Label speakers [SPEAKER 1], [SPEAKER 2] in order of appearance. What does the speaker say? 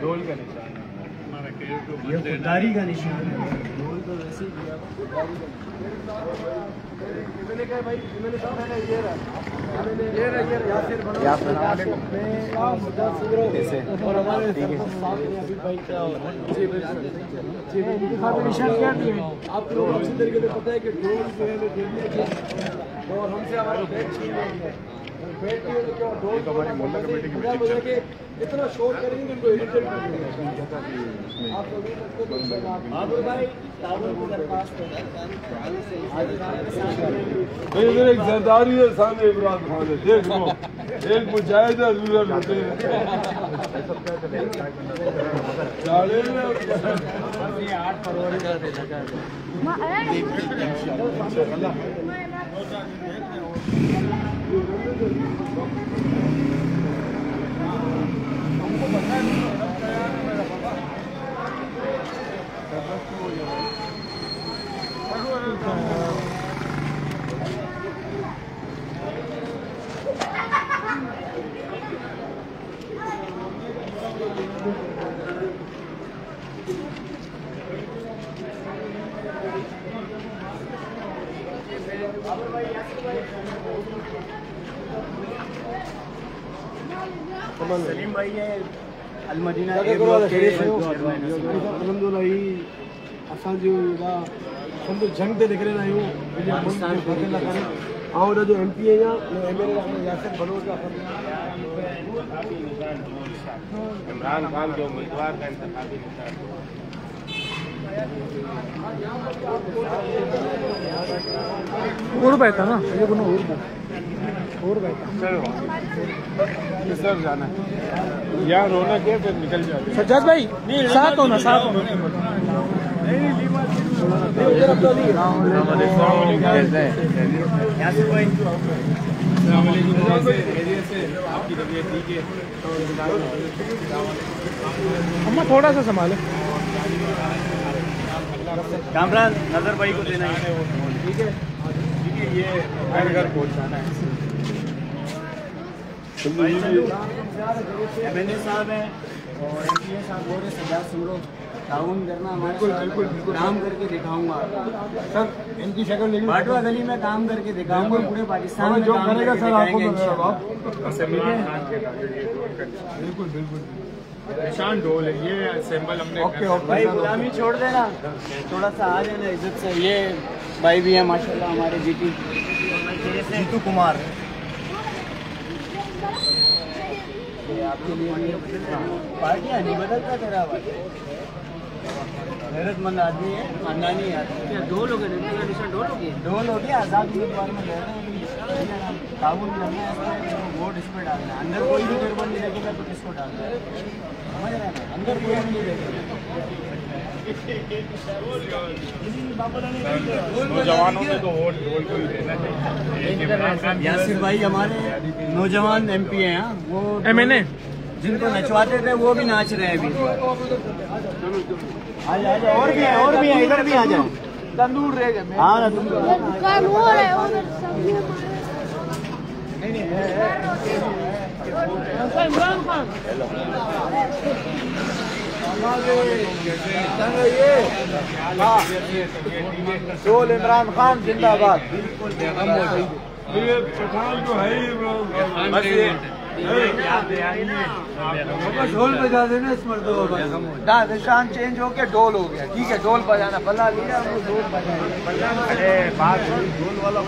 [SPEAKER 1] ढोल का निशान
[SPEAKER 2] ये खुददारी का निशान है। ढोल तो वैसे ही दिया और हमारे आप लोग अच्छी तरीके से पता है कि ढोल जो है और हमसे हमारा बैठ छीन है। इतना शोर करेंगे उनको इरिटेट करेंगे।
[SPEAKER 1] एक जरदारी है सामने इमरान खान है, देख लो एक मुजाहिद है रूरल होते हैं।
[SPEAKER 2] सलीम भाई है अलमदीना जंग ते निकिरे आहियूं और जो MP है यासिर भलोच
[SPEAKER 1] इमरान खान के उम्मीदवार का इंतखाबी निशान
[SPEAKER 3] और बैठा ना ये गुना और बैठा
[SPEAKER 1] सर जाना है यहाँ रोना क्या फिर निकल जाए।
[SPEAKER 3] सज्जाद भाई साथ होना साथ होना।
[SPEAKER 1] आपकी तबीयत ठीक है?
[SPEAKER 3] अम्मा थोड़ा सा संभाले।
[SPEAKER 2] कामरान नजर भाई को देना है।
[SPEAKER 1] ठीक है ये घर घर पहुँचाना है।
[SPEAKER 2] MNA साहब हैं और MPA साहब बोल रहे सज्जाद सुन लो ताउन करना हमारे काम करके दिखाऊंगा
[SPEAKER 1] सर इनकी शक्ल लेकिन
[SPEAKER 2] बाटवा गली में काम करके दिखाऊंगा पूरे पाकिस्तान में
[SPEAKER 1] जो करेगा सर आपको बिल्कुल बिल्कुल निशान ढोल है ये सिंबल हमने।
[SPEAKER 2] ओके भाई गुलामी छोड़ देना थोड़ा सा आ जाना इज्जत से। ये भाई भी है माशाल्लाह हमारे जीतू कुमार आपके लिए पार्टियाँ नहीं बदलता तेरा गैरतमंद आदमी है खानदानी आदमी। ढोल हो गए ढोल हो गया आज़ाद उम्मीदवार में काबू करना है वोट इस पर डालना है। अंदर कोई भी गड़बड़ नहीं देखेगा तो किसको डालना है समझ रहे हैं अंदर कोई भी नहीं देखेगा।
[SPEAKER 1] नौजवानों में तो वोट ढोल को ही देना चाहिए।
[SPEAKER 2] यासिर भाई हमारे नौजवान MP हैं वो
[SPEAKER 3] MNA
[SPEAKER 2] जिनको नचवाते थे वो भी नाच रहे हैं अभी। और भी है इधर भी आ जाओ तंदूर रह गए। हाँ
[SPEAKER 4] दुकान हो रहा है उधर इमरान खान
[SPEAKER 2] शोल इमरान खान जिंदाबाद।
[SPEAKER 1] पठान तो है ही
[SPEAKER 2] ढोल बजा देना इस मर्दों ना निशान चेंज हो गया ढोल हो गया ठीक है ढोल बजाना पल्ला लिया वो ढोल बजाना। अरे बात ढोल वाला